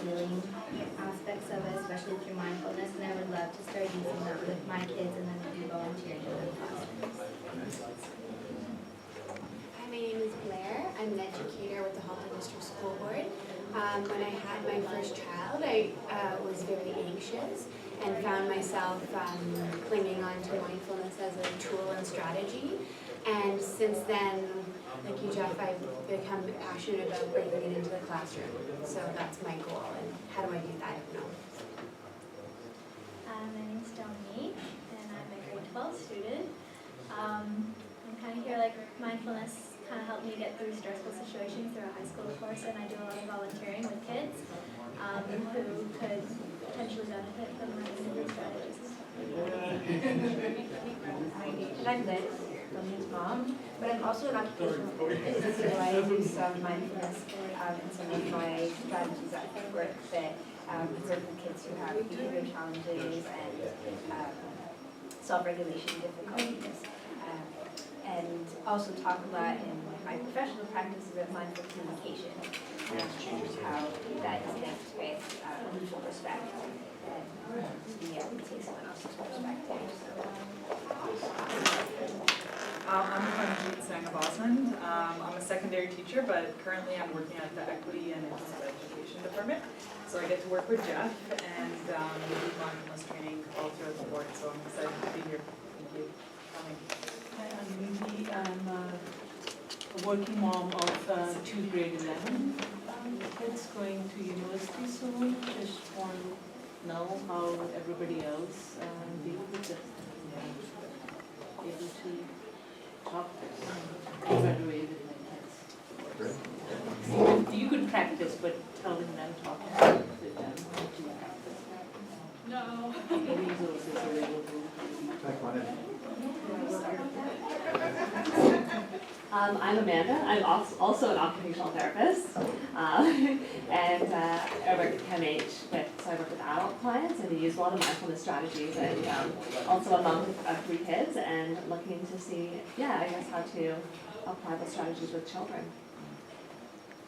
healing aspects of it, especially through mindfulness, and I would love to start using that with my kids and then maybe volunteering in the classrooms. Hi, my name is Blair. I'm an educator with the Halton District School Board. When I had my first child, I was very anxious and found myself clinging on to mindfulness as a tool and strategy. And since then, like you, Jeff, I've become passionate about bringing it into the classroom. So that's my goal. And how do I do that? I don't know. My name's Dominique, and I'm a grade 12 student. I'm kind of here, like, mindfulness kind of helped me get through stressful situations through a high school course, and I do a lot of volunteering with kids who could potentially benefit from my strategies. And I'm Liz, Dominique's mom, but I'm also an occupational therapist, so I do some mindfulness in some of my strategies at work that work with kids who have behavior challenges and self-regulation difficulties. And also talk a lot in my professional practice about mindful communication and how that is linked with mutual respect and being able to take someone else's perspective. I'm Ranjit Sangha-Bosman. I'm a secondary teacher, but currently I'm working at the Equity and Inclusive Education Department. So I get to work with Jeff and we do mindfulness training all throughout the board, so I'm excited to be here. Thank you for coming. Hi, I'm Ruby. I'm a working mom of 2 grade 11 kids going to university soon. Just want to know how everybody else deal with it. Able to talk right away with my kids. You could practice, but telling them, talking with them, how to practice. No. Resources available. I'm Amanda. I'm also an occupational therapist, and I work at ChemH. So I work with adult clients, and we use a lot of mindfulness strategies. And also a mom of 3 kids, and looking to see, I guess, how to apply those strategies with children.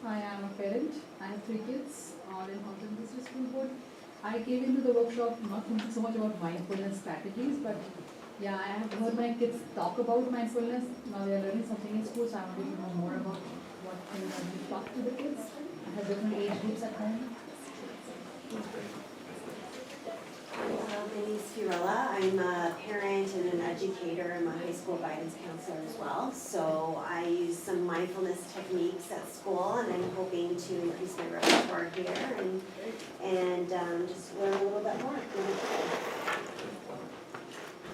I am a parent. I have 3 kids, all in Halton District School Board. I came into the workshop not thinking so much about mindfulness strategies, but I have heard my kids talk about mindfulness. Now they are learning something in school, so I wanted to know more about what things I need to talk to the kids. I have different age groups at home. My name is Fiorella. I'm a parent and an educator. I'm a high school guidance counselor as well. So I use some mindfulness techniques at school, and I'm hoping to increase my repertoire here and just learn a little bit more.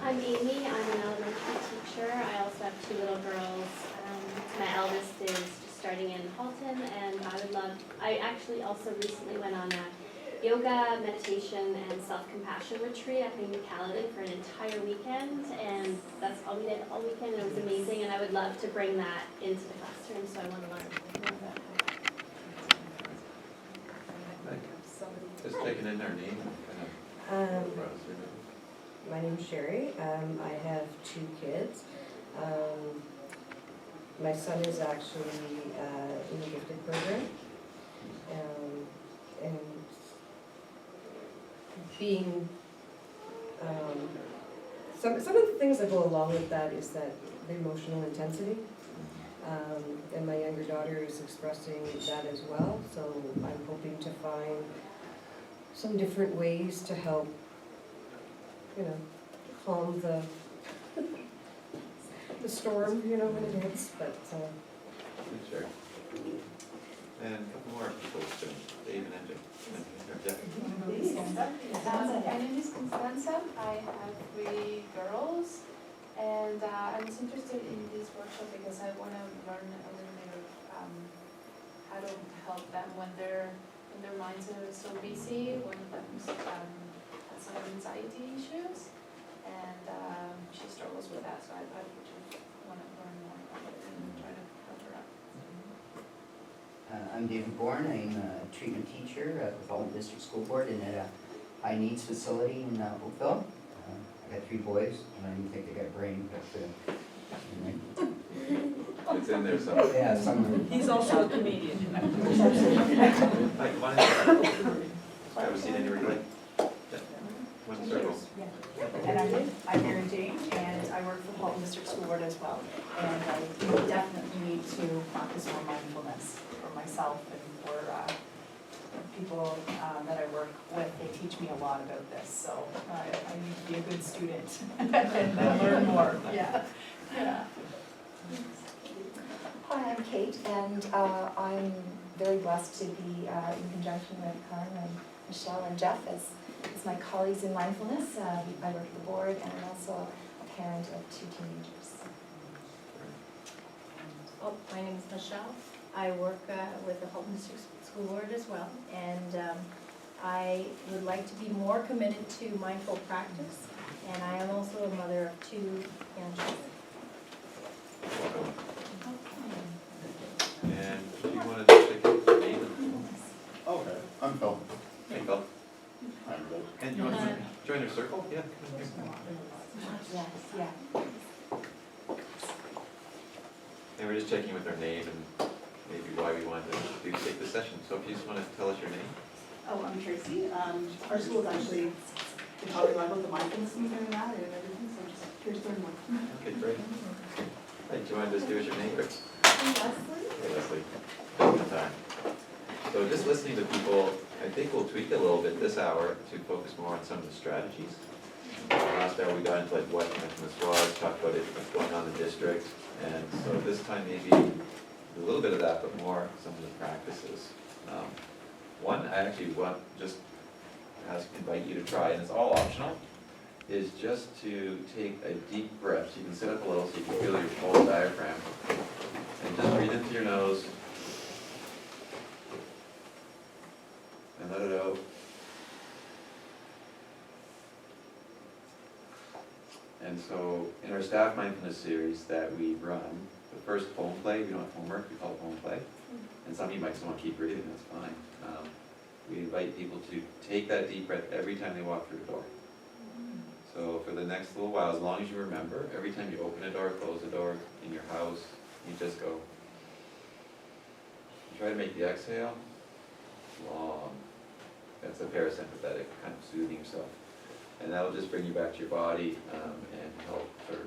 I'm Amy. I'm an elementary teacher. I also have 2 little girls. My eldest is just starting in Halton, and I actually also recently went on a yoga, meditation, and self-compassion retreat up in Caledon for an entire weekend, and that's all we did all weekend, and it was amazing, and I would love to bring that into the classroom, so I want to learn more about that. Just taking in their name. My name's Sherry. I have 2 kids. My son is actually in the gifted program, and being some of the things that go along with that is that the emotional intensity, and my younger daughter is expressing that as well. So I'm hoping to find some different ways to help, calm the storm, when it hits, but. Sure. And a couple more people, Dave and Jeff. My name is Constanza. I have 3 girls, and I was interested in this workshop because I want to learn a little bit of how to help them when their minds are so busy. One of them has some anxiety issues, and she struggles with that. So I just want to learn more about it and try to help her out. I'm David Bourne. I'm a treatment teacher at the Halton District School Board and at a high needs facility in Oakville. I got 3 boys, and I didn't think they got a brain, but it's in there somewhere. Yeah, somewhere. He's also a comedian. Like one seat anywhere you like. Yeah. One circle. And I'm Mary Jane, and I work for Halton District School Board as well. And I definitely need to practice more mindfulness for myself and for people that I work with. They teach me a lot about this, so I need to be a good student and learn more. Yeah. Yeah. Hi, I'm Kate, and I'm very blessed to be in conjunction with Karen and Michelle and Jeff as my colleagues in mindfulness. I work at the board, and I'm also a parent of 2 teenagers. Oh, my name is Michelle. I work with the Halton District School Board as well, and I would like to be more committed to mindful practice, and I am also a mother of 2 young children. Welcome. And do you want to just take your name and... Okay, I'm Phil. Hey, Phil. I'm Phil. And you want to join your circle? Yeah. Yes, yeah. And we're just checking with our name and maybe why we wanted to take this session. So if you just want to tell us your name. Oh, I'm Tracy. Our school is actually been talking a lot about the mindfulness and doing that and everything, so just curious to learn more. Okay, great. Hey, do you want to just give us your name quick? Leslie? Hey, Leslie. Just in time. So just listening to people, I think we'll tweak a little bit this hour to focus more on some of the strategies. Last hour we got into like what mindfulness was, talked about it, what's going on in the district, and so this time maybe a little bit of that, but more some of the practices. One I actually want just invite you to try, and it's all optional, is just to take a deep breath. So you can sit up a little so you can feel your whole diaphragm, and just breathe in through your nose and let it out. And so in our staff mindfulness series that we run, the first poem play, we don't have homework, we call it poem play. And some of you might still want to keep breathing, that's fine. We invite people to take that deep breath every time they walk through a door. So for the next little while, as long as you remember, every time you open a door, close a door in your house, you just go. You try to make the exhale long. That's a parasympathetic, kind of soothing yourself. And that'll just bring you back to your body and help sort of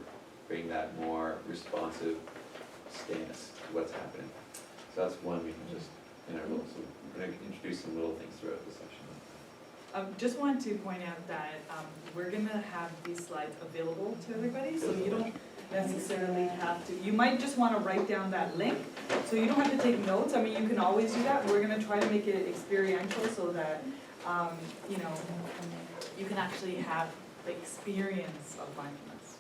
bring that more responsive stance to what's happening. So that's one we can just, in our little, so we're going to introduce some little things throughout the session. Just want to point out that we're going to have these slides available to everybody, so you don't necessarily have to, you might just want to write down that link, so you don't have to take notes. I mean, you can always do that. We're going to try to make it experiential so that, you know, you can actually have the experience of mindfulness.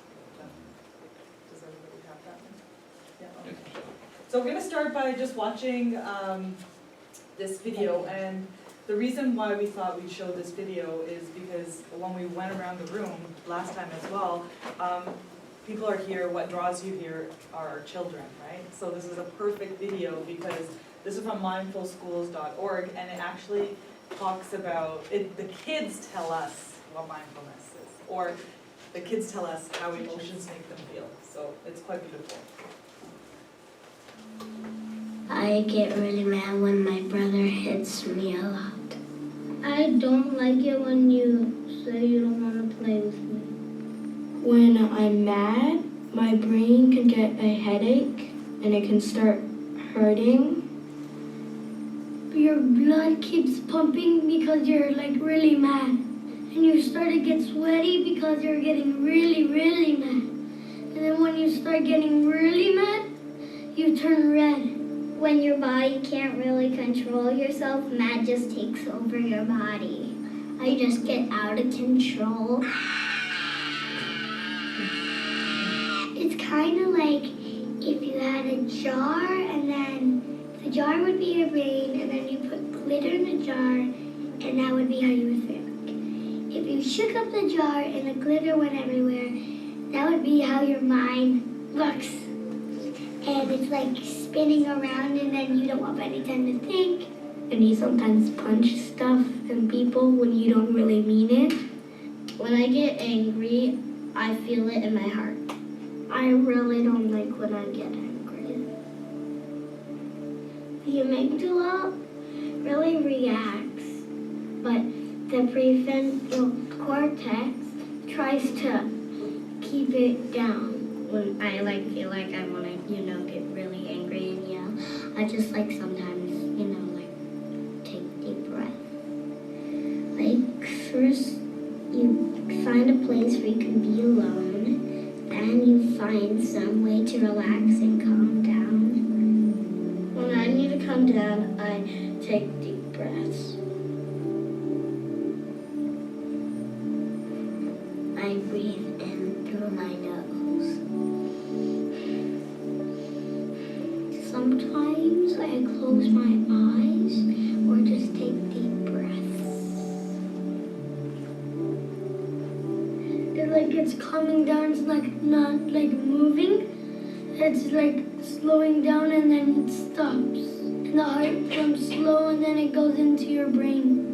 Does everybody have that? Yeah. Okay. So we're going to start by just watching this video, and the reason why we thought we'd show this video is because when we went around the room last time as well, people are here, what draws you here are our children, right? So this is a perfect video because this is from mindfulschools.org, and it actually talks about, the kids tell us what mindfulness is, or the kids tell us how emotions make them feel. So it's quite beautiful. I get really mad when my brother hits me a lot. I don't like it when you say you don't want to play with me. When I'm mad, my brain can get a headache and it can start hurting. Your blood keeps pumping because you're like really mad. And you start to get sweaty because you're getting really, really mad. And then when you start getting really mad, you turn red. When your body can't really control yourself, mad just takes over your body. I just get out of control. It's kind of like if you had a jar and then the jar would be your brain and then you put glitter in the jar and that would be how you would think. If you shook up the jar and the glitter went everywhere, that would be how your mind looks. And it's like spinning around and then you don't have any time to think. And you sometimes punch stuff and people when you don't really mean it. When I get angry, I feel it in my heart. I really don't like when I get angry. The amygdala really reacts, but the prefrontal cortex tries to keep it down. When I feel like I want to, get really angry and yell, I just sometimes, take deep breath. First you find a place where you can be alone, then you find some way to relax and calm down. When I need to calm down, I take deep breaths. I breathe in through my nose. Sometimes I close my eyes or just take deep breaths. It's calming down, it's not moving. It's slowing down and then it stops. And the heart becomes slow and then it goes into your brain.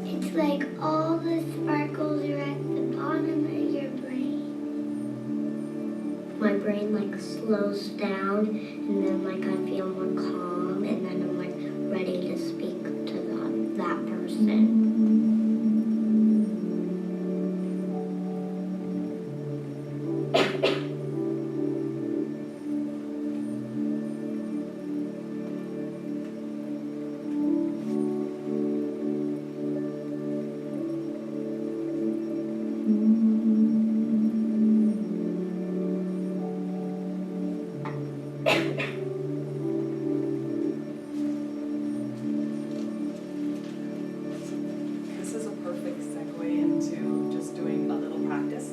It's all the sparkles are at the bottom of your brain. My brain slows down and then I feel more calm and then I'm ready to speak to that person. This is a perfect segue into just doing a little practice.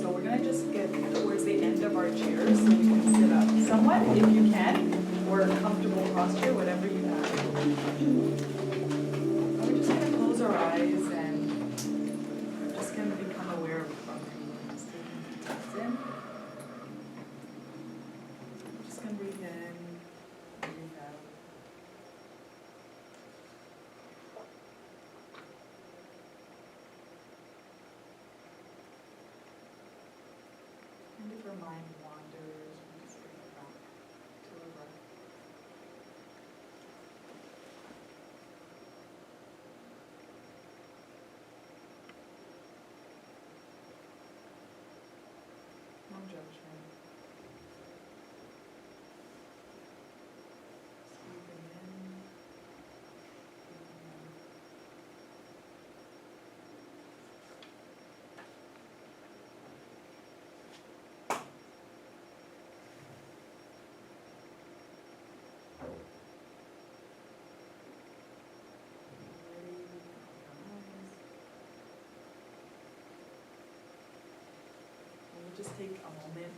So we're gonna just get towards the end of our chairs so we can sit up somewhat if you can, or comfortable posture, whatever you have. And we're just gonna close our eyes and just gonna become aware of our breathing. Just taking deep breaths in. Just gonna breathe in, breathe out. And if our mind wanders, we just bring it back to our breath. No judgment. Just breathing in, breathing out. We'll just take a moment,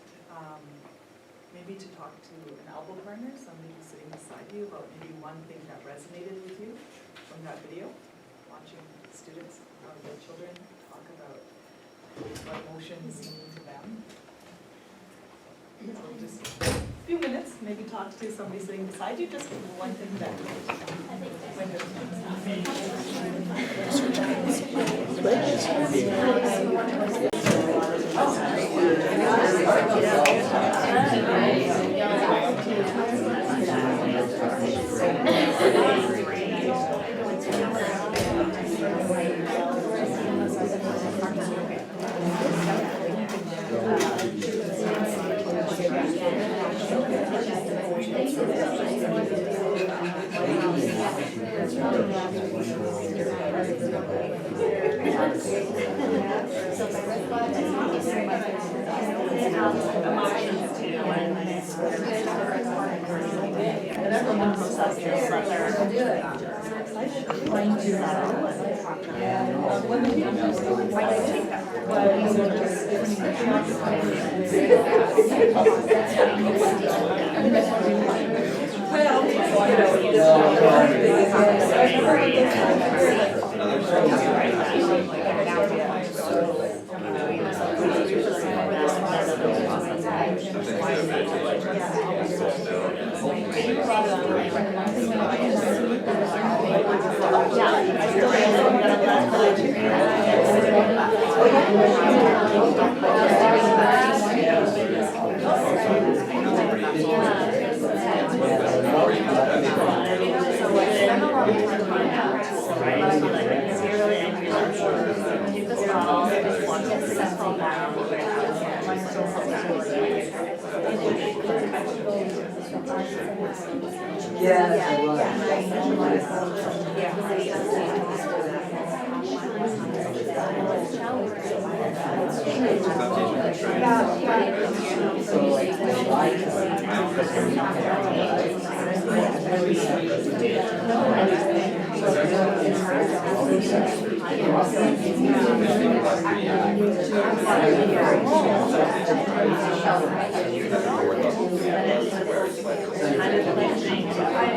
maybe to talk to an elbow partner, somebody who's sitting beside you, about maybe one thing that resonated with you from that video, watching students or the children talk about what emotions mean to them. So just a few minutes, maybe talk to somebody sitting beside you, just one thing that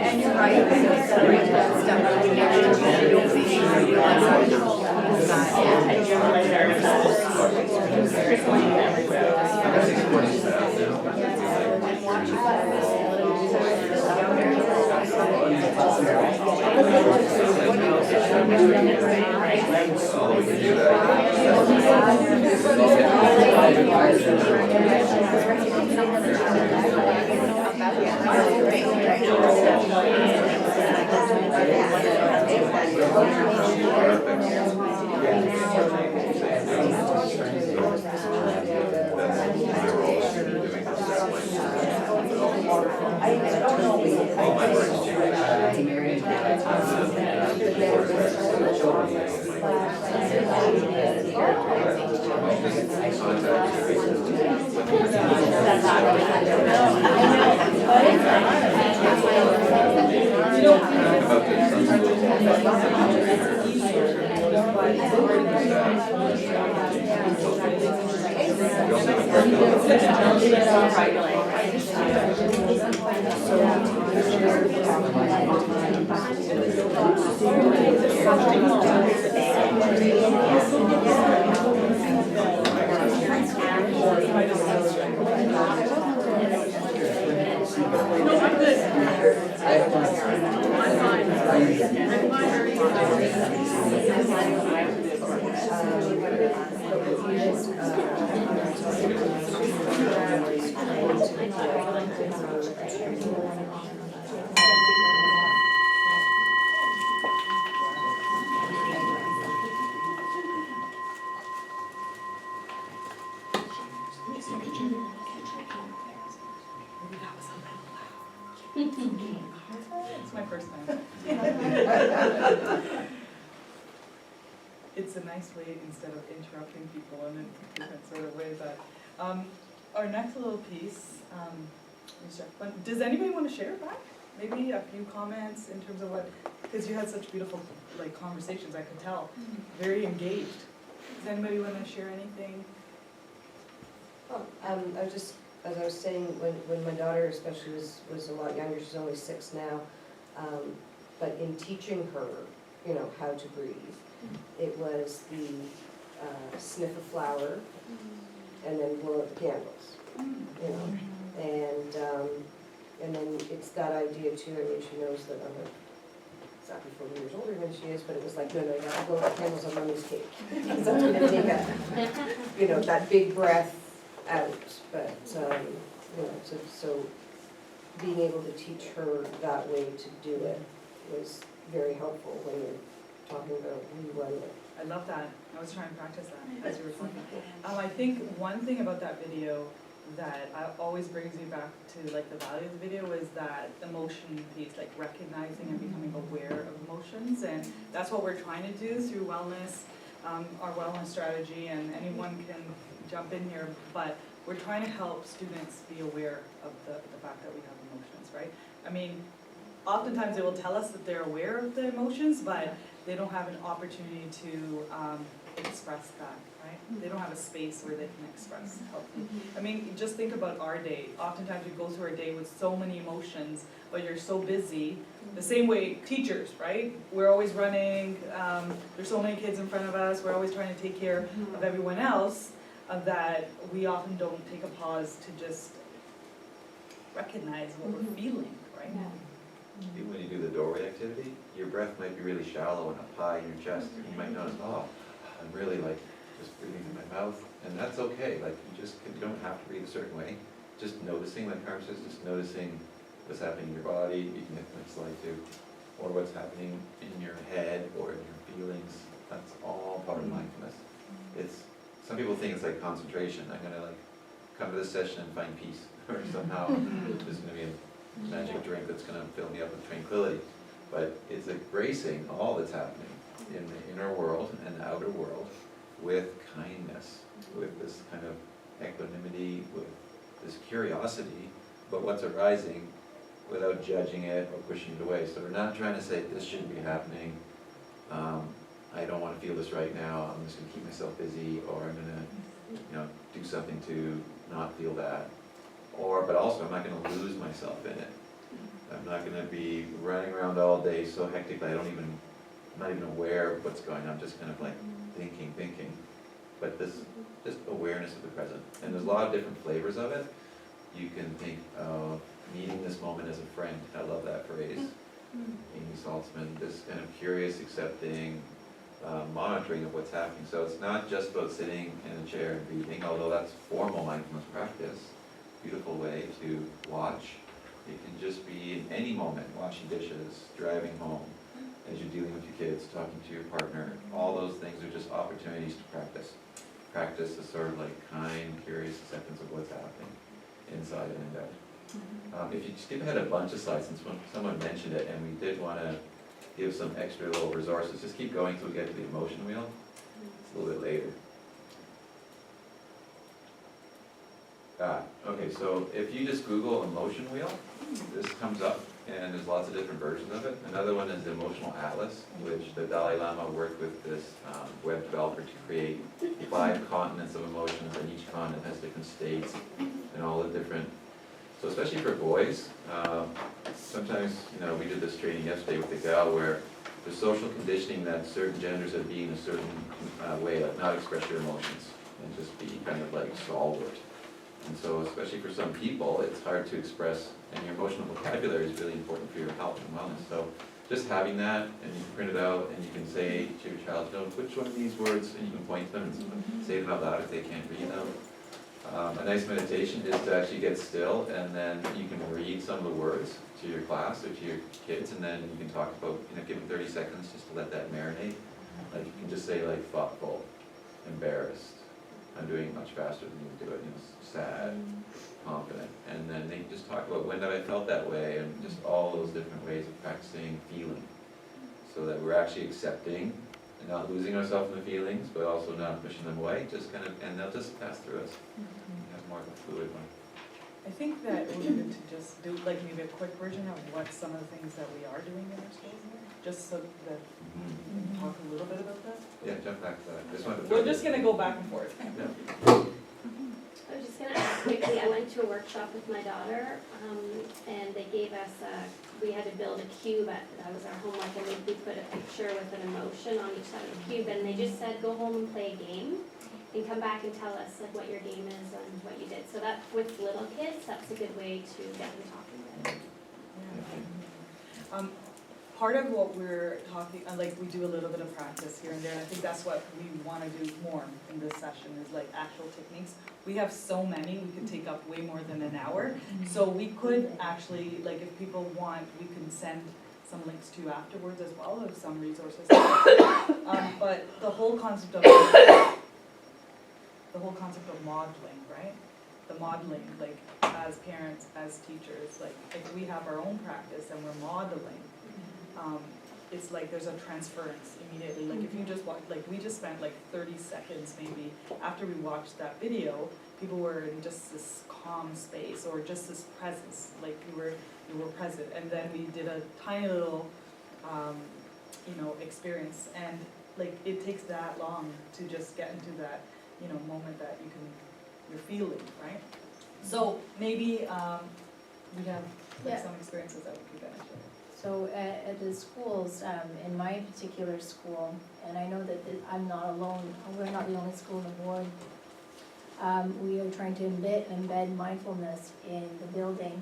And you're right, it's great stuff to get into, you'll be sure you It's my first time. It's a nice way instead of interrupting people in a different sort of way, but our next little piece, does anybody want to share back? Maybe a few comments in terms of what, because you had such beautiful like conversations, I could tell, very engaged. Does anybody want to share anything? Oh, I was just, as I was saying, when my daughter especially was a lot younger, she's only 6 now, but in teaching her, you know, how to breathe, it was the sniff a flower and then blow out the candles, you know, and then it's that idea too. I mean, she knows that I'm like exactly 40 years older than she is, but it was like, no, you gotta blow out the candles on mommy's cake. So I'm gonna take a, you know, that big breath out, but, you know, so being able to teach her that way to do it was very helpful when you're talking about rerunning it. I love that. I was trying to practice that as you were talking. I think one thing about that video that always brings me back to like the value of the video is that emotion piece, like recognizing and becoming aware of emotions, and that's what we're trying to do through wellness, our wellness strategy, and anyone can jump in here, but we're trying to help students be aware of the fact that we have emotions, right? I mean, oftentimes they will tell us that they're aware of the emotions, but they don't have an opportunity to express that, right? They don't have a space where they can express healthy. I mean, just think about our day. Oftentimes we go through our day with so many emotions, but you're so busy. The same way teachers, right? We're always running, there's so many kids in front of us, we're always trying to take care of everyone else, that we often don't take a pause to just recognize what we're feeling, right? Even when you do the doorway activity, your breath might be really shallow and up high in your chest, and you might notice, oh, I'm really like just breathing in my mouth, and that's okay. Like you don't have to breathe a certain way. Just noticing, like Carmen says, just noticing what's happening in your body. You can get the next slide too, or what's happening in your head or in your feelings. That's all part of mindfulness. It's some people think it's like concentration. I'm gonna like come to this session and find peace, or somehow there's gonna be a magic drink that's gonna fill me up with tranquility. But it's embracing all that's happening in the inner world and the outer world with kindness, with this kind of equanimity, with this curiosity about what's arising without judging it or pushing it away. So we're not trying to say this shouldn't be happening. I don't want to feel this right now. I'm just going to keep myself busy, or I'm going to, do something to not feel that. But also, I'm not going to lose myself in it. I'm not going to be running around all day so hectically. I'm not even aware of what's going on. I'm just kind of like thinking. But this just awareness of the present. And there's a lot of different flavors of it. You can think of meeting this moment as a friend. I love that phrase. Amy Saltzman, this kind of curious, accepting, monitoring of what's happening. So it's not just about sitting in a chair and breathing, although that's formal mindfulness practice. Beautiful way to watch. It can just be in any moment, washing dishes, driving home, as you're dealing with your kids, talking to your partner. All those things are just opportunities to practice. Practice is sort of like kind, curious acceptance of what's happening inside and out. If you skip ahead a bunch of slides, since someone mentioned it, and we did want to give some extra little resources, just keep going until we get to the emotion wheel. It's a little bit later. Okay, so if you just Google emotion wheel, this comes up, and there's lots of different versions of it. Another one is the Emotional Atlas, which the Dalai Lama worked with this web developer to create 5 continents of emotions, and each continent has different states and all the different. So especially for boys, sometimes, we did this training yesterday with a gal where there's social conditioning that certain genders are being a certain way, like not express your emotions and just be kind of like stalwart. And so especially for some people, it's hard to express, and your emotional vocabulary is really important for your health and wellness. So just having that, and you can print it out, and you can say to your child, which one of these words, and you can point to them and say them out loud if they can't read them. A nice meditation is to actually get still, and then you can read some of the words to your class or to your kids, and then you can talk about, give them 30 seconds just to let that marinate. Like you can just say thoughtful, embarrassed, I'm doing much faster than you do it, sad, confident. And then they just talk about when have I felt that way, and just all those different ways of practicing feeling, so that we're actually accepting and not losing ourselves in the feelings, but also not pushing them away, and they'll just pass through us. Have more of a fluid one. I think that we're going to just do maybe a quick version of what some of the things that we are doing in our schools here, just so that we can talk a little bit about that. Yeah, jump back to that. We're just going to go back and forth. Yeah. I was just gonna ask quickly, I went to a workshop with my daughter, and they gave us we had to build a cube, that was our homework, and we put a picture with an emotion on each side of the cube, and they just said, go home and play a game, and come back and tell us what your game is and what you did. So that, with little kids, that's a good way to get them talking about it. Yeah. Part of what we're talking, we do a little bit of practice here and there, and I think that's what we want to do more in this session, is actual techniques. We have so many, we could take up way more than an hour. So we could actually, if people want, we can send some links to you afterwards as well, of some resources. But the whole concept of modeling, right? The modeling, as parents, as teachers, if we have our own practice and we're modeling, it's there's a transference immediately. If you just watch, we just spent 30 seconds maybe after we watched that video, people were in just this calm space, or just this presence, you were present. And then we did a tiny little, experience, and it takes that long to just get into that, moment that you're feeling, right? So maybe we have some experiences that we could get into. So at the schools, in my particular school, and I know that I'm not alone, we're not the only school on the board, we are trying to embed mindfulness in the building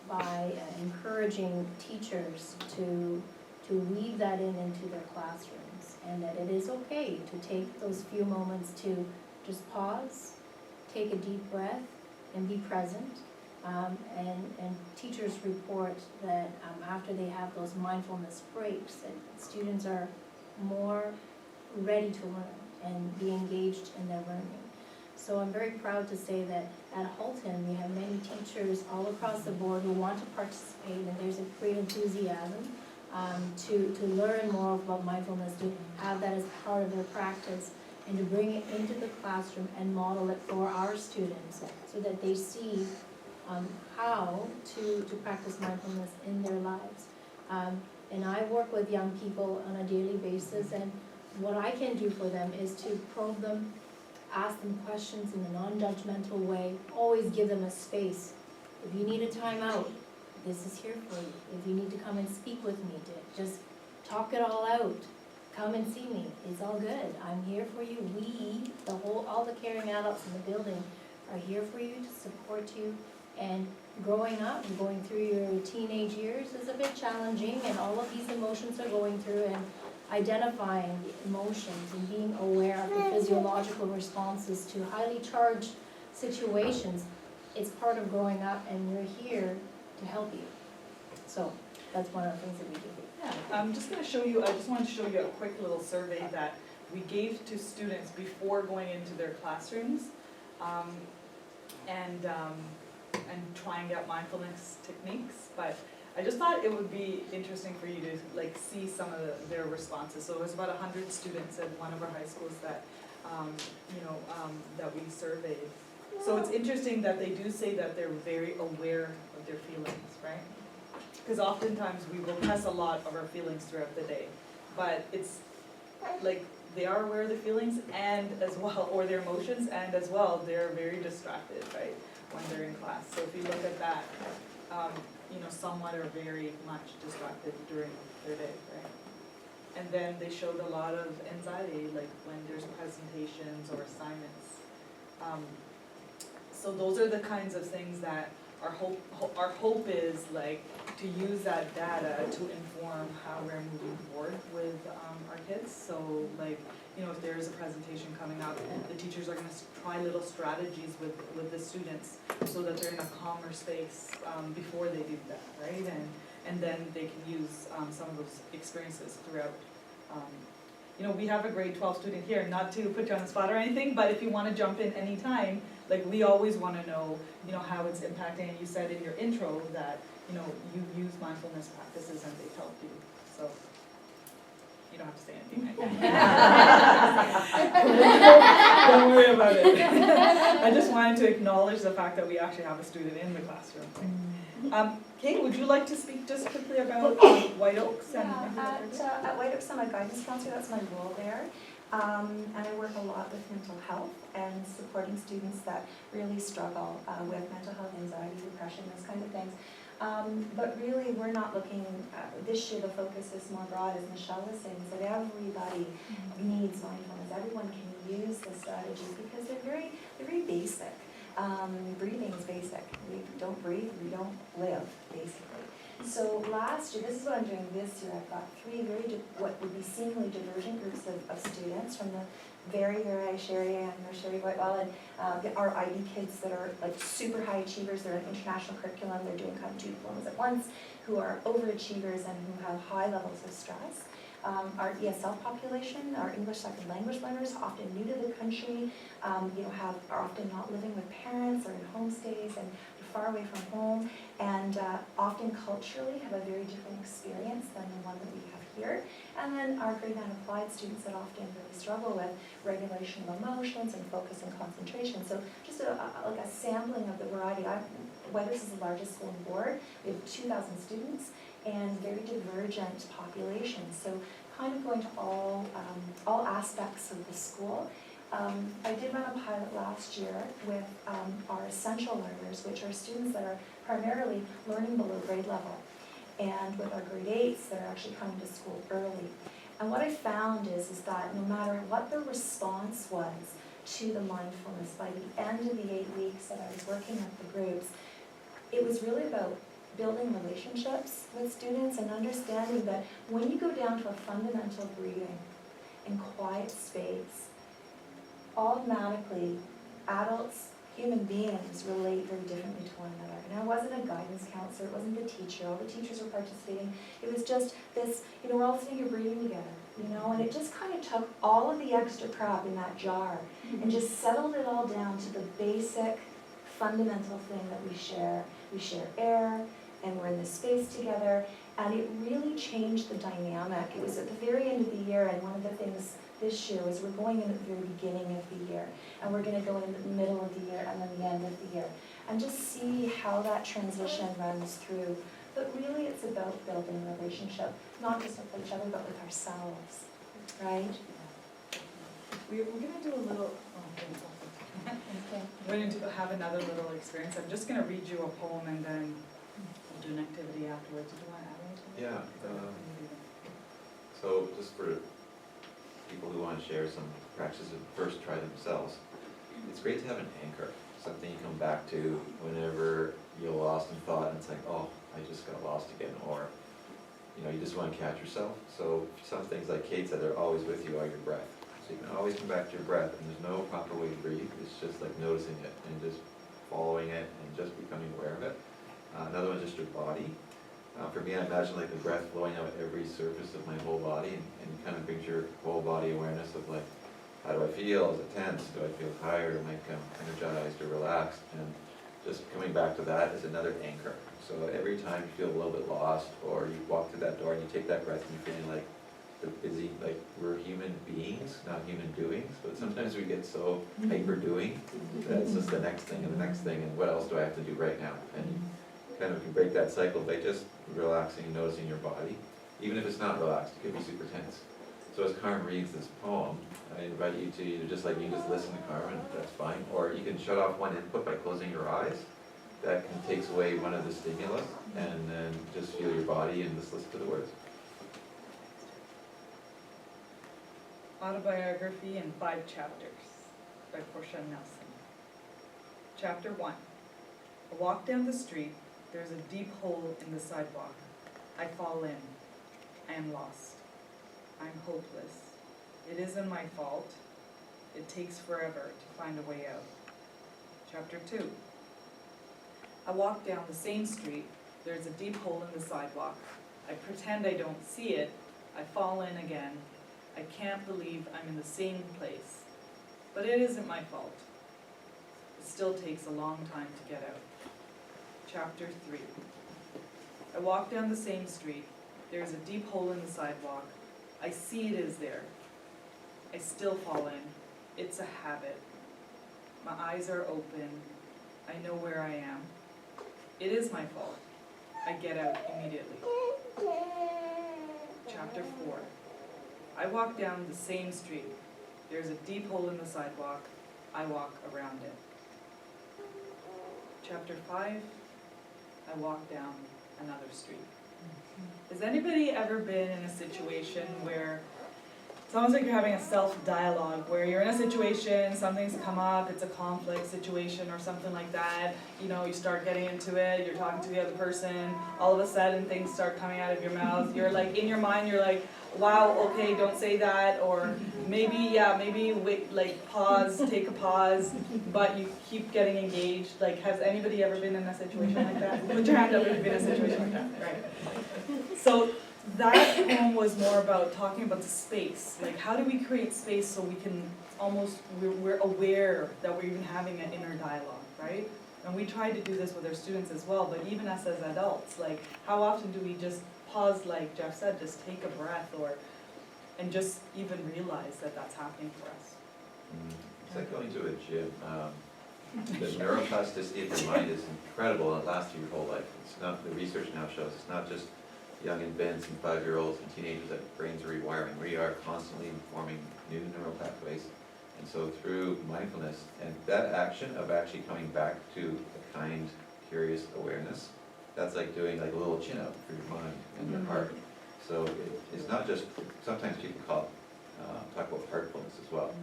by encouraging teachers to weave that into their classrooms, and that it is okay to take those few moments to just pause, take a deep breath, and be present. And teachers report that after they have those mindfulness breaks, that students are more ready to learn and be engaged in their learning. So I'm very proud to say that at Halton, we have many teachers all across the board who want to participate, and there's a great enthusiasm to learn more about mindfulness, to have that as part of their practice, and to bring it into the classroom and model it for our students so that they see how to practice mindfulness in their lives. And I work with young people on a daily basis, and what I can do for them is to probe them, ask them questions in a non-judgmental way, always give them a space. If you need a timeout, this is here for you. If you need to come and speak with me, to just talk it all out, come and see me, it's all good. I'm here for you. We, all the caring adults in the building are here for you, to support you. And growing up and going through your teenage years is a bit challenging, and all of these emotions are going through, and identifying the emotions and being aware of the physiological responses to highly charged situations. It's part of growing up, and we're here to help you. So that's one of the things that we do. Yeah, I'm just going to show you, I just wanted to show you a quick little survey that we gave to students before going into their classrooms, and trying out mindfulness techniques. But I just thought it would be interesting for you to see some of their responses. So it was about 100 students at one of our high schools that that we surveyed. So it's interesting that they do say that they're very aware of their feelings, right? Because oftentimes we will press a lot of our feelings throughout the day, but it's like they are aware of their feelings and as well, or their emotions, and as well they're very distracted, right, when they're in class. So if you look at that, somewhat are very much distracted during their day, right? And then they showed a lot of anxiety, like when there's presentations or assignments. So those are the kinds of things that our hope is to use that data to inform how we're moving forward with our kids. So if there is a presentation coming up, the teachers are going to try little strategies with the students so that they're in a calmer space before they do that, right? And then they can use some of those experiences throughout. We have a grade 12 student here, not to put you on the spot or anything, but if you want to jump in anytime, we always want to know, how it's impacting. And you said in your intro that, you use mindfulness practices and they've helped you. So you don't have to say anything. Don't worry about it. I just wanted to acknowledge the fact that we actually have a student in the classroom. Kate, would you like to speak just quickly about White Oaks? And at White Oaks, I'm a guidance counselor. That's my role there. And I work a lot with mental health and supporting students that really struggle with mental health, anxiety, depression, those kind of things. But really, we're not looking, this year the focus is more broad, as Michelle was saying, is that everybody needs mindfulness. Everyone can use the strategies because they're very basic. Breathing is basic. We don't breathe, we don't live, basically. So last year, this is what I'm doing this year, I've got 3 what would be seemingly divergent groups of students from the very Irish area and Sherry quite well, and our IB kids that are super high achievers. They're an international curriculum, they're doing kind of 2 diplomas at once, who are overachievers and who have high levels of stress. Our ESL population, our English second language learners, often new to the country, are often not living with parents or in homestays and far away from home, and often culturally have a very different experience than the one that we have here. And then our grade 9 applied students that often really struggle with regulation of emotions and focus and concentration. So just a sampling of the variety. White Oaks is the largest school on board. We have 2,000 students and very divergent populations. So kind of going to all aspects of the school. I did run a pilot last year with our essential learners, which are students that are primarily learning below grade level, and with our grade 8s that are actually coming to school early. And what I found is that no matter what the response was to the mindfulness, by the end of the 8 weeks that I was working with the groups, it was really about building relationships with students and understanding that when you go down to a fundamental breathing and quiet space, automatically adults, human beings relate very differently to one another. And I wasn't a guidance counselor, it wasn't the teacher, all the teachers were participating. It was just this, we're all sitting here breathing together, and it just kind of took all of the extra crap in that jar and just settled it all down to the basic, fundamental thing that we share. We share air, and we're in this space together, and it really changed the dynamic. It was at the very end of the year, and one of the things this year was we're going in at the very beginning of the year, and we're going to go in the middle of the year and then the end of the year, and just see how that transition runs through. But really it's about building a relationship, not just with each other, but with ourselves, right? We're gonna do a little, we're going to have another little experience. I'm just gonna read you a poem and then we'll do an activity afterwards. Do you want to add anything? Yeah. So just for people who want to share some practices and first try themselves, it's great to have an anchor, something you come back to whenever you're lost in thought and it's like, oh, I just got lost again, or you just want to catch yourself. So some things like Kate said, they're always with you are your breath. So you can always come back to your breath, and there's no proper way to breathe. It's just like noticing it and just following it and just becoming aware of it. Another one is just your body. For me, I imagine like the breath flowing out every surface of my whole body, and kind of brings your whole body awareness of like, how do I feel? Is it tense? Do I feel tired? Am I energized or relaxed? And just coming back to that is another anchor. So every time you feel a little bit lost, or you walk through that door and you take that breath and you're feeling like the busy, like we're human beings, not human doings, but sometimes we get so hyper doing that it's just the next thing and the next thing, and what else do I have to do right now? And kind of can break that cycle by just relaxing and noticing your body. Even if it's not relaxed, it could be super tense. So as Carmen reads this poem, I invite you to either just listen to Carmen, that's fine, or you can shut off one input by closing your eyes. That takes away one of the stimulus, and then just feel your body and just listen to the words. Autobiography in 5 chapters by Portia Nelson. Chapter 1. A walk down the street, there's a deep hole in the sidewalk. I fall in. I am lost. I'm hopeless. It isn't my fault. It takes forever to find a way out. Chapter 2. I walk down the same street. There's a deep hole in the sidewalk. I pretend I don't see it. I fall in again. I can't believe I'm in the same place. But it isn't my fault. It still takes a long time to get out. Chapter 3. I walk down the same street. There's a deep hole in the sidewalk. I see it is there. I still fall in. It's a habit. My eyes are open. I know where I am. It is my fault. I get out immediately. Chapter 4. I walk down the same street. There's a deep hole in the sidewalk. I walk around it. Chapter 5. I walk down another street. Has anybody ever been in a situation where it's almost like you're having a self-dialogue, where you're in a situation, something's come up, it's a conflict situation or something like that, you start getting into it, you're talking to the other person, all of a sudden things start coming out of your mouth, you're like, in your mind, you're like, wow, okay, don't say that, or maybe wait, like pause, take a pause, but you keep getting engaged. Like, has anybody ever been in a situation like that? Put your hand up if you've been in a situation like that, right? So that poem was more about talking about the space. Like, how do we create space so we can we're aware that we're even having an inner dialogue, right? And we try to do this with our students as well, but even us as adults, like, how often do we just pause, like Jeff said, just take a breath, and just even realize that that's happening for us? It's like going to a gym. The neuroplasticity of your mind is incredible, and it lasts you your whole life. It's not, the research now shows it's not just young infants and 5-year-olds and teenagers that brains are rewiring. We are constantly forming new neural pathways. And so through mindfulness, and that action of actually coming back to a kind, curious awareness, that's like doing like a little chin up for your mind and your heart. So it's not just, sometimes people talk about heartfulness as well,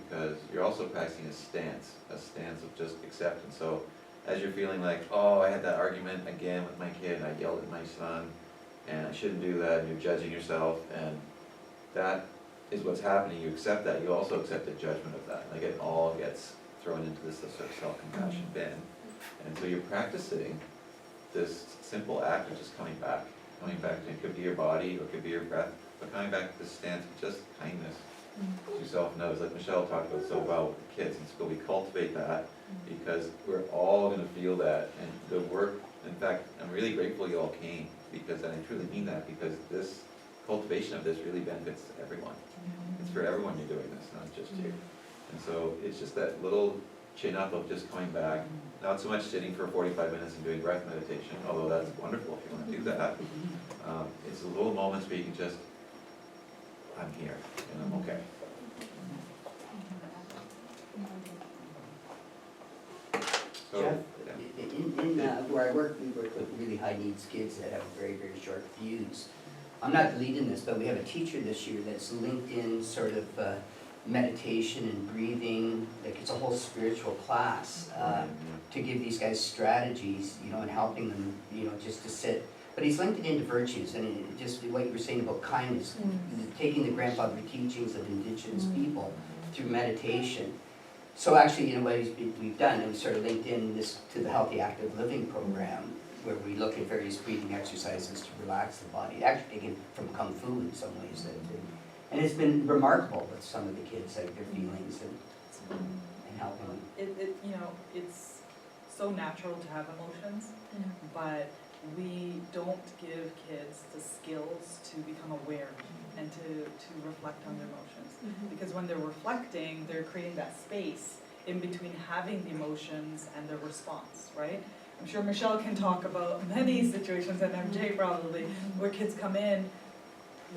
because you're also practicing a stance of just acceptance. So as you're feeling like, oh, I had that argument again with my kid, and I yelled at my son, and I shouldn't do that, and you're judging yourself, and that is what's happening. You accept that. You also accept the judgment of that. Like, it all gets thrown into this sort of self-compassion bin. And so you're practicing this simple act of just coming back to, it could be your body or it could be your breath, but coming back to this stance of just kindness to yourself. And like Michelle talked about so well with the kids in school, we cultivate that because we're all gonna feel that. And the work, in fact, I'm really grateful you all came, because, and I truly mean that, because this cultivation of this really benefits everyone. It's for everyone you're doing this, not just you. And so it's just that little chin up of just coming back, not so much sitting for 45 minutes and doing breath meditation, although that's wonderful if you want to do that. It's the little moments where you can just, I'm here and I'm okay. So, Jeff, yeah. in where I work, we work with really high needs kids that have very, very short fuse. I'm not the lead in this, but we have a teacher this year that's linked in sort of meditation and breathing, like it's a whole spiritual class to give these guys strategies, you know, and helping them, you know, just to sit. But he's linked it into virtues, and it just what you were saying about kindness, taking the grandfather teachings of indigenous people through meditation. So actually, you know, what we've done, and we sort of linked in this to the Healthy Active Living program, where we look at various breathing exercises to relax the body, actually taken from Kung Fu in some ways. And it's been remarkable with some of the kids, like their feelings and helping them. You know, it's so natural to have emotions, but we don't give kids the skills to become aware and to reflect on their emotions. Because when they're reflecting, they're creating that space in between having the emotions and the response, right? I'm sure Michelle can talk about many situations, and MJ probably, where kids come in,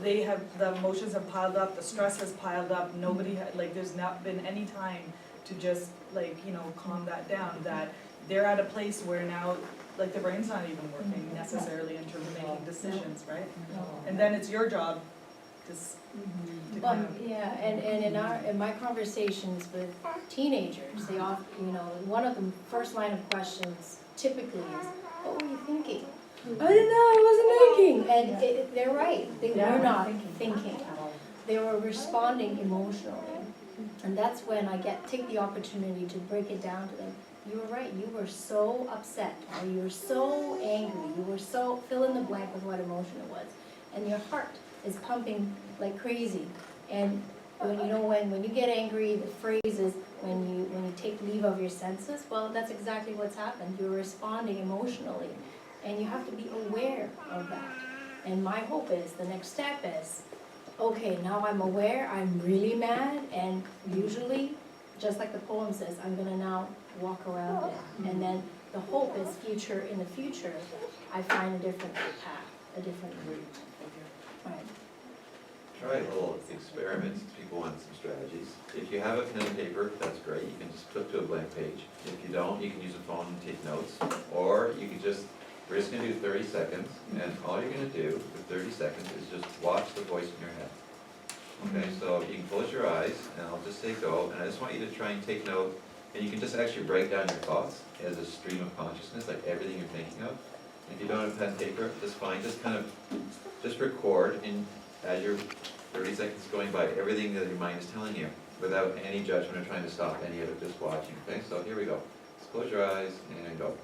they have, the emotions have piled up, the stress has piled up, nobody, like there's not been any time to just like, you know, calm that down, that they're at a place where now, like the brain's not even working necessarily in terms of making decisions, right? And then it's your job to kind of. Yeah, and in my conversations with teenagers, they often, you know, one of the first line of questions typically is, what were you thinking? I didn't know, I wasn't thinking. And they're right, they were not thinking. They were responding emotionally. And that's when I take the opportunity to break it down to them. You were right, you were so upset, or you were so angry, you were so, fill in the blank with what emotion it was. And your heart is pumping like crazy. And when you know when you get angry, the phrase is when you take leave of your senses, well, that's exactly what's happened. You're responding emotionally. And you have to be aware of that. And my hope is, the next step is, okay, now I'm aware, I'm really mad, and usually, just like the poem says, I'm gonna now walk around it. And then the hope is in the future, I find a different path, a different route. Right. Try little experiments if people want some strategies. If you have a pen and paper, that's great. You can just flip to a blank page. If you don't, you can use a phone and take notes. Or you can just, we're just gonna do 30 seconds, and all you're gonna do for 30 seconds is just watch the voice in your head. Okay, so you can close your eyes, and I'll just say go, and I just want you to try and take note, and you can just actually break down your thoughts as a stream of consciousness, like everything you're thinking of. If you don't have pen and paper, just fine, just kind of, just record, and as your 30 seconds going by, everything that your mind is telling you, without any judgment or trying to stop any of it, just watching, okay? So here we go. Just close your eyes, and go.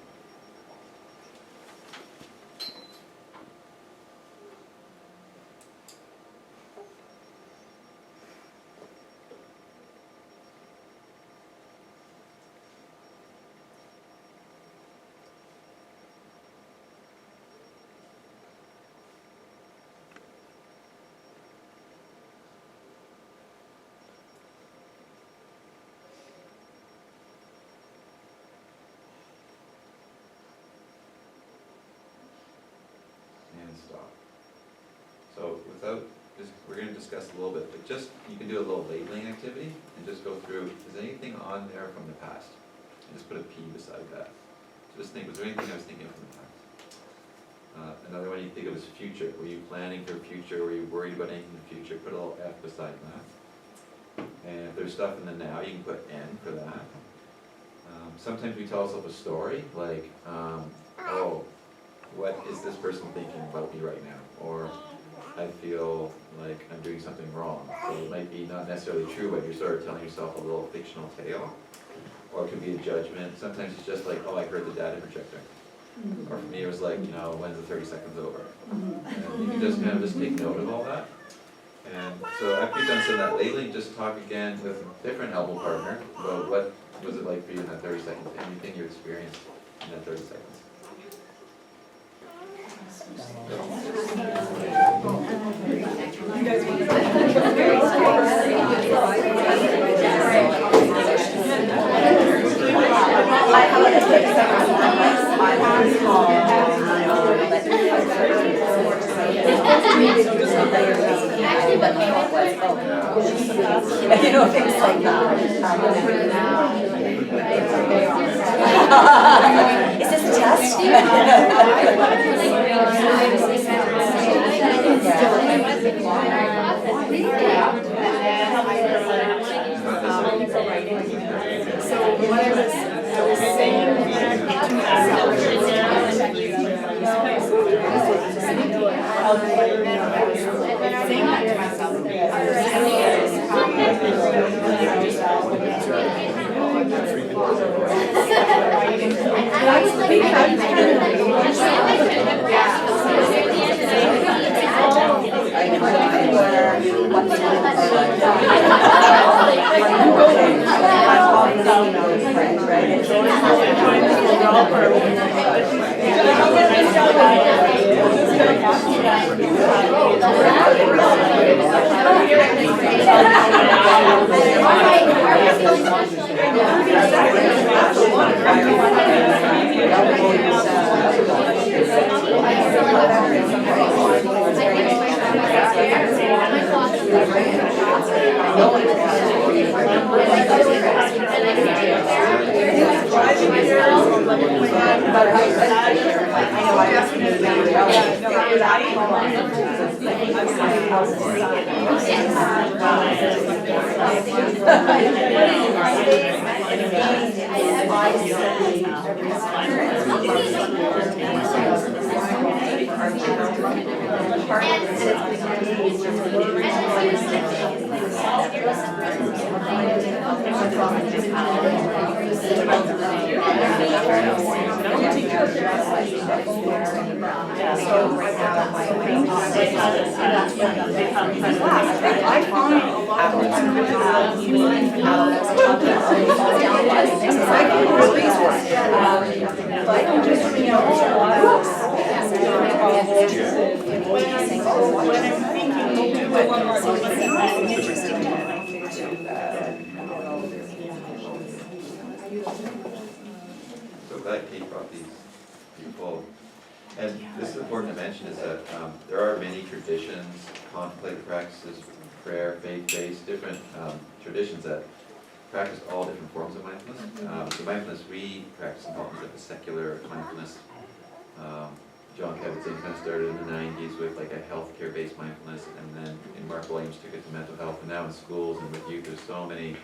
And stop. So we're going to discuss a little bit, but just, you can do a little labeling activity and just go through, is anything on there from the past? And just put a P beside that. So just think, was there anything I was thinking of from the past? Another one you think of is future. Were you planning for future? Were you worried about anything in the future? Put a little F beside that. And if there's stuff in the now, you can put N for that. Sometimes we tell ourselves a story, like, oh, what is this person thinking about me right now? Or I feel like I'm doing something wrong. So it might be not necessarily true, but you're sort of telling yourself a little fictional tale. or it could be a judgment. Sometimes it's just like, oh, I heard the data projector. Or for me, it was like, you know, when's the 30 seconds over? And you can just kind of just take note of all that. And so after you've done some of that lately, just talk again with a different elbow partner about what was it like for you in that 30 seconds, anything you experienced in that 30 seconds. You guys want to You know, things like that. Is this a test? So what I was saying to myself, So glad Kate brought these beautiful, and this is important to mention is that there are many traditions, contemplative practices, prayer, faith-based, different traditions that practice all different forms of mindfulness. So mindfulness we practice in Halton is like a secular mindfulness. John Kabat-Zinn kind of started in the 90s with like a healthcare-based mindfulness, and then in Mark Williams took it to mental health, and now in schools and with youth, there's so many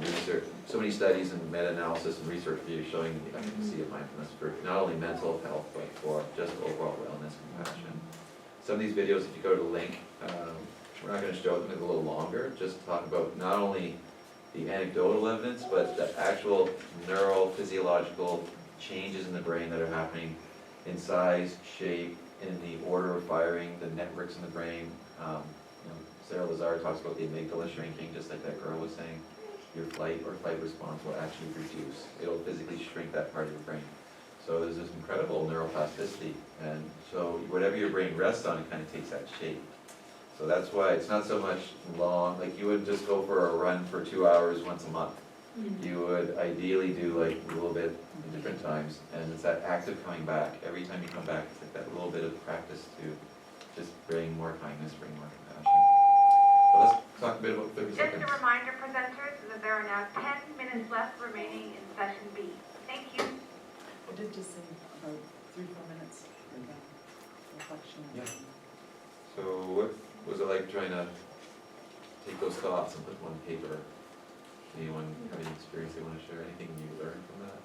research, so many studies and meta-analysis and research reviews showing the efficacy of mindfulness for not only mental health, but for just overall wellness and compassion. Some of these videos, if you go to the link, we're not going to show them, it's a little longer, just talk about not only the anecdotal evidence, but the actual neurophysiological changes in the brain that are happening in size, shape, in the order of firing, the networks in the brain. Sarah Lazar talks about the amygdala shrinking, just like that girl was saying. Your flight or fight response will actually reduce. It'll physically shrink that part of your brain. So there's this incredible neuroplasticity, and so whatever your brain rests on, it kind of takes that shape. So that's why it's not so much long, like you would just go for a run for 2 hours once a month. You would ideally do like a little bit at different times, and it's that active coming back. Every time you come back, it's like that little bit of practice to just bring more kindness, bring more compassion. But let's talk a bit about 30 seconds. Just a reminder, presenters, that there are now 10 minutes left remaining in session B. Thank you. I did just say about 3-4 minutes for the reflection. Yeah. So what was it like trying to take those thoughts and put them on paper? Anyone have any experience they want to share? Anything you learned from that?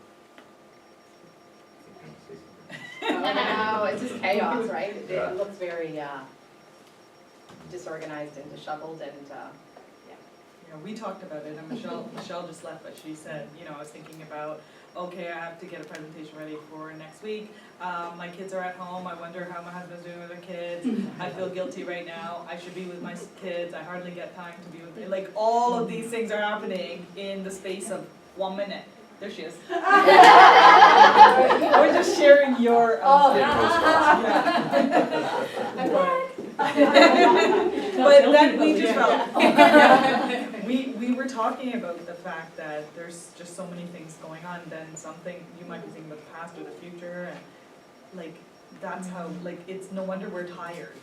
No, it's just chaos, right? Yeah. It looks very disorganized and disheveled, and yeah. you know, we talked about it, and Michelle just left, but she said, you know, I was thinking about, okay, I have to get a presentation ready for next week. My kids are at home, I wonder how my husband's doing with their kids. I feel guilty right now, I should be with my kids, I hardly get time to be with them. Like, all of these things are happening in the space of 1 minute. There she is. We're just sharing your. But then we just felt, we were talking about the fact that there's just so many things going on, then something, you might be thinking about the past or the future, and like, that's how, like, it's no wonder we're tired,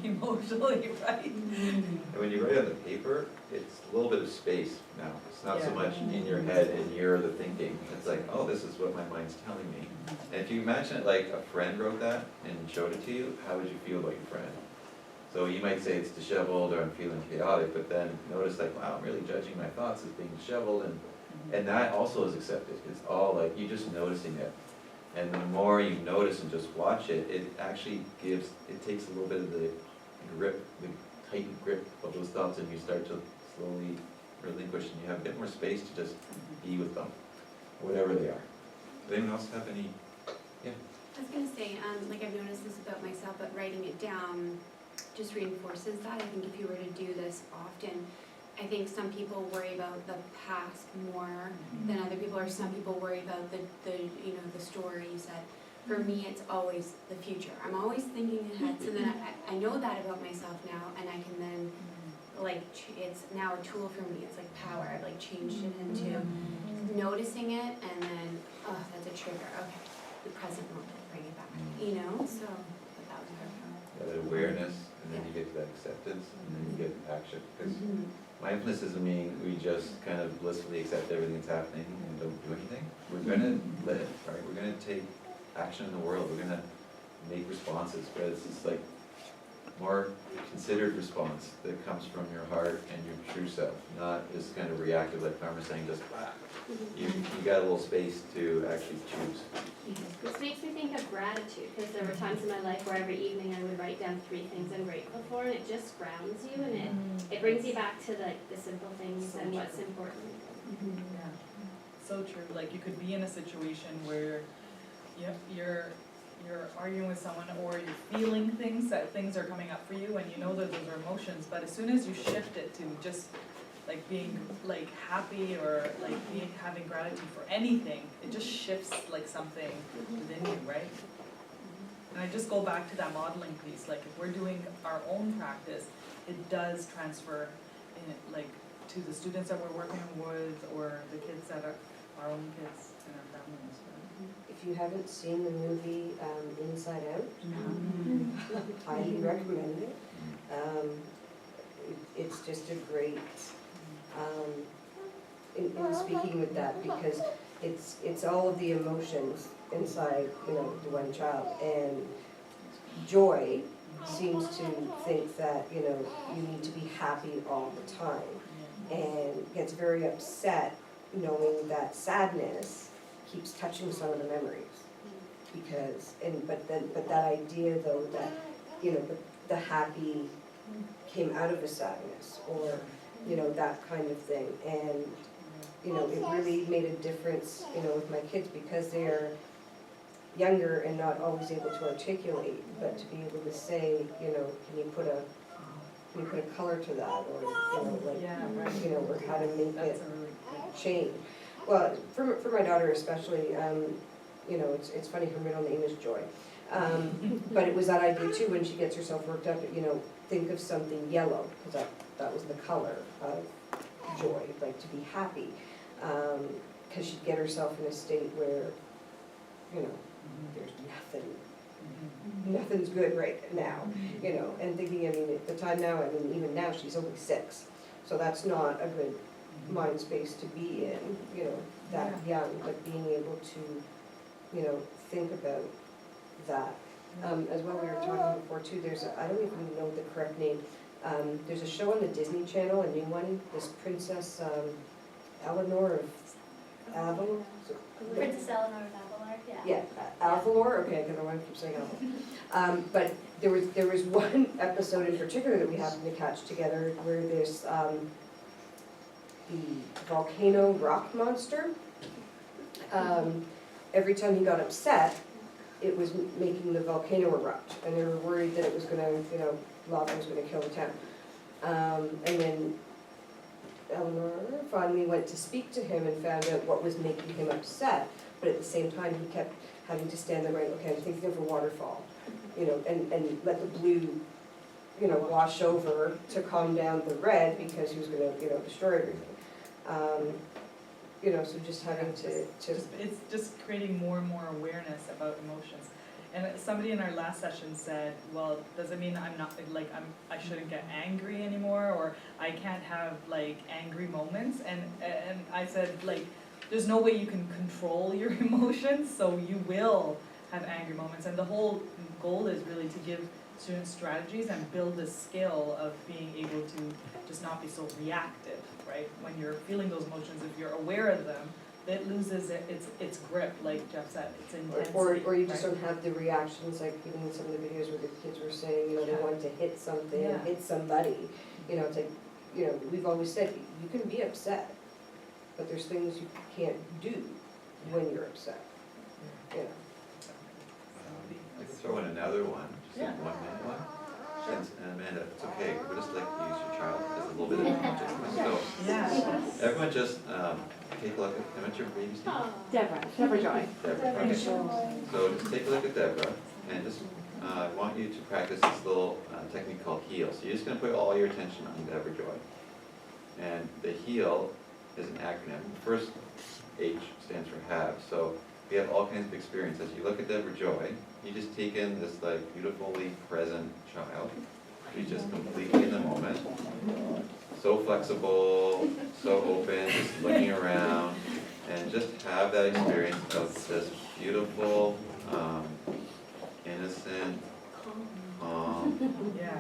emotionally, right? And when you write on the paper, it's a little bit of space now. It's not so much in your head and you're the thinking. It's like, oh, this is what my mind's telling me. And if you imagine it like a friend wrote that and showed it to you, how would you feel about your friend? So you might say it's disheveled or I'm feeling chaotic, but then notice like, wow, I'm really judging my thoughts as being disheveled, and that also is accepted. It's all like, you just noticing it. And the more you notice and just watch it, it actually gives, it takes a little bit of the grip, the tight grip of those thoughts, and you start to slowly relinquish, and you have a bit more space to just be with them, whatever they are. Does anyone else have any? Yeah. I was gonna say, like I've noticed this about myself, but writing it down just reinforces that. I think if you were to do this often, I think some people worry about the past more than other people, or some people worry about the you know, the stories. That for me, it's always the future. I'm always thinking ahead, so then I know that about myself now, and I can then like it's now a tool for me. It's like power. I've like changed it into noticing it, and then oh, that's a trigger. Okay, the present moment, bring it back. You know, so but that was perfect. That awareness, and then you get to that acceptance, and then you get action. Because mindfulness doesn't mean we just kind of blissfully accept everything that's happening and don't do anything. We're going to live, right? We're going to take action in the world. We're going to make responses, but it's just like more considered response that comes from your heart and your true self, not this kind of reactive, like Karma's saying, just you got a little space to actually choose. This makes me think of gratitude, because there were times in my life where every evening I would write down 3 things I'm grateful for, and it just grounds you, and it brings you back to the simple things and what's important. Yeah, so true. Like, you could be in a situation where you're arguing with someone, or you're feeling things, that things are coming up for you, and you know that those are emotions, but as soon as you shift it to just like being like happy, or like having gratitude for anything, it just shifts like something within you, right? And I just go back to that modeling piece. Like, if we're doing our own practice, it does transfer in, like, to the students that we're working with, or the kids that are our own kids in our families. If you haven't seen the movie Inside Out, highly recommend it. It's just a great, in speaking with that, because it's all of the emotions inside, you know, the one child. And Joy seems to think that, you know, you need to be happy all the time, and gets very upset knowing that sadness keeps touching some of the memories. Because, but that idea though that, you know, the happy came out of the sadness, or, you know, that kind of thing. And, you know, it really made a difference, you know, with my kids, because they're younger and not always able to articulate, but to be able to say, you know, can you put a color to that, or, you know, like, you know, or how to make it change. Well, for my daughter especially, you know, it's funny, her middle name is Joy. But it was that idea too, when she gets herself worked up, you know, think of something yellow, because that was the color of joy, like to be happy. Because she'd get herself in a state where, you know, there's nothing's good right now, you know, and thinking, I mean, at the time now, I mean, even now, she's only 6, so that's not a good mind space to be in, you know, that young, but being able to, you know, think about that. As well, we were talking before too, there's I don't even know the correct name, there's a show on the Disney Channel, a new one, this Princess Eleanor of Avalon. Princess Eleanor of Avalon, yeah. Yeah, Avalor, okay, because I want to keep saying Avalor. But there was one episode in particular that we happened to catch together, where this the volcano rock monster. Every time he got upset, it was making the volcano erupt, and they were worried that it was gonna, lava was gonna kill the town. And then Eleanor finally went to speak to him and found out what was making him upset, but at the same time, he kept having to stand there going, okay, I'm thinking of a waterfall, and let the blue, wash over to calm down the red because he was gonna, destroy everything. So just having to. It's just creating more and more awareness about emotions. And somebody in our last session said, well, does it mean I'm not, I shouldn't get angry anymore, or I can't have angry moments? And I said, there's no way you can control your emotions, so you will have angry moments. And the whole goal is really to give students strategies and build the skill of being able to just not be so reactive, right? When you're feeling those emotions, if you're aware of them, it loses its grip, like Jeff said, its intensity. Or you just don't have the reactions, like even in some of the videos where the kids were saying, they wanted to hit something, hit somebody. It's like, we've always said, you can be upset, but there's things you can't do when you're upset. I can throw in another one, just a 1 minute one. And Amanda, it's okay, we're just use your child as a little bit of consciousness. So everyone just take a look at, what's your baby's name? Deborah Joy. Deborah, okay. So just take a look at Deborah, and just I want you to practice this little technique called HEAL. So you're just going to put all your attention on Deborah Joy. And the HEAL is an acronym. The first H stands for have. So we have all kinds of experience. As you look at Deborah Joy, you just take in this beautifully present child who's just completely in the moment. So flexible, so open, just looking around, and just have that experience of this beautiful, innocent, calm. Yeah.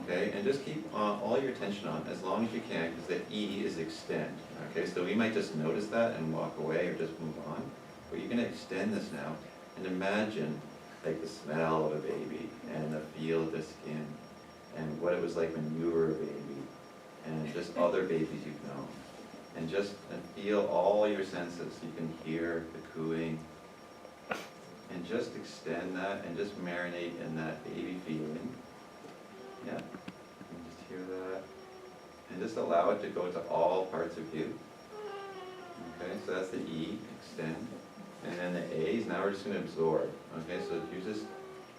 Okay, and just keep all your attention on as long as you can, because the E is extend. Okay, so we might just notice that and walk away or just move on, but you're going to extend this now and imagine the smell of a baby and the feel of the skin and what it was like when you were a baby and just other babies you've known, and just feel all your senses. You can hear the cooing, and just extend that and just marinate in that baby feeling. Yeah, and just hear that, and just allow it to go to all parts of you. Okay, so that's the E, extend. And then the A's, now we're just going to absorb. Okay, so you just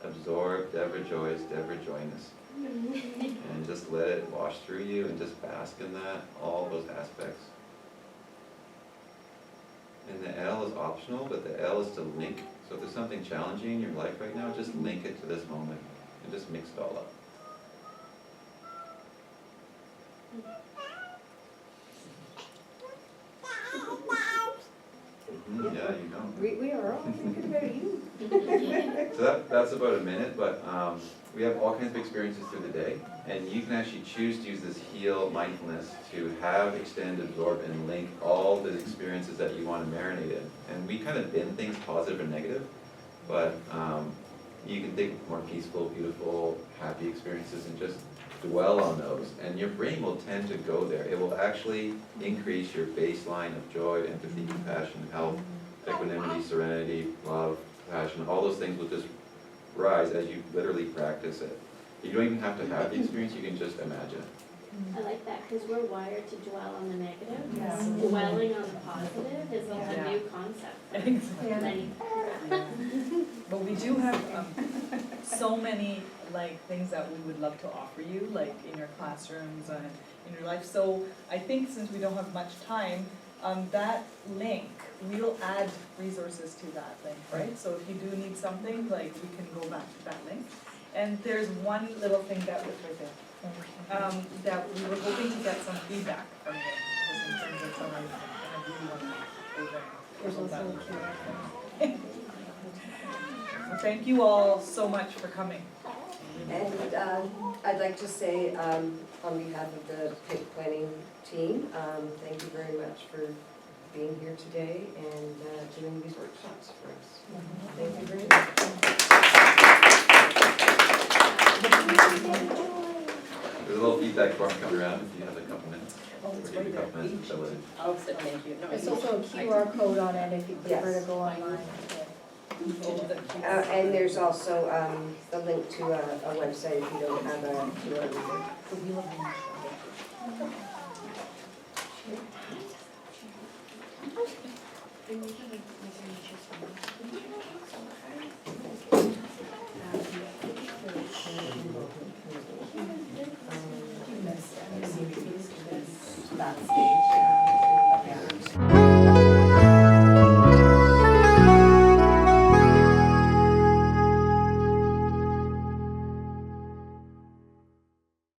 absorb Deborah Joy's Deborah Joyness. And just let it wash through you and just bask in that, all those aspects. And the L is optional, but the L is to link. So if there's something challenging in your life right now, just link it to this moment and just mix it all up. Yeah, you know. We are all thinking about you. So that's about a minute, but we have all kinds of experiences through the day, and you can actually choose to use this HEAL mindfulness to have, extend, absorb, and link all the experiences that you want to marinate in. And we kind of bin things positive and negative, but you can think of more peaceful, beautiful, happy experiences and just dwell on those, and your brain will tend to go there. It will actually increase your baseline of joy, empathy, compassion, health, equanimity, serenity, love, compassion. All those things will just rise as you literally practice it. You don't even have to have the experience, you can just imagine it. I like that because we're wired to dwell on the negative. Yeah. Dwelling on the positive is a new concept. Exactly. But we do have so many things that we would love to offer you, in your classrooms and in your life. So I think since we don't have much time, that link, we'll add resources to that link, right? So if you do need something, we can go back to that link. And there's one little thing that was right there, that we were hoping to get some feedback from you, just in terms of some and I really want to There's also a Q&A. So thank you all so much for coming. And I'd like to say, on behalf of the PIC planning team, thank you very much for being here today and doing these workshops for us. Thank you very much. There's a little feedback form coming around if you have a couple minutes. Oh, it's Or right give there. government facility. Oh, so thank you. No, There's you- also a QR code on it if you prefer Yes. to go online. And there's also a link to a website if you don't have a QR reader. That stage.